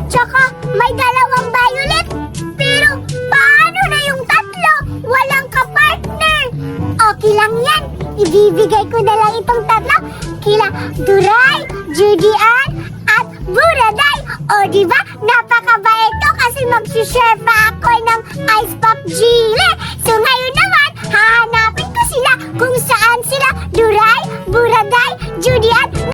Tsaka may dalawang violet. Pero paano na yung tatlo? Walang kapartner. Okay lang yan. Ibibigay ko na lang itong tatlo kila Duray, Judy Ann, at Buraday. O diba, napakabait ko kasi mag-share pa ako ng Ice Pop Jelly. So ngayon naman, hahanapin ko sila kung saan sila Duray, Buraday, Judy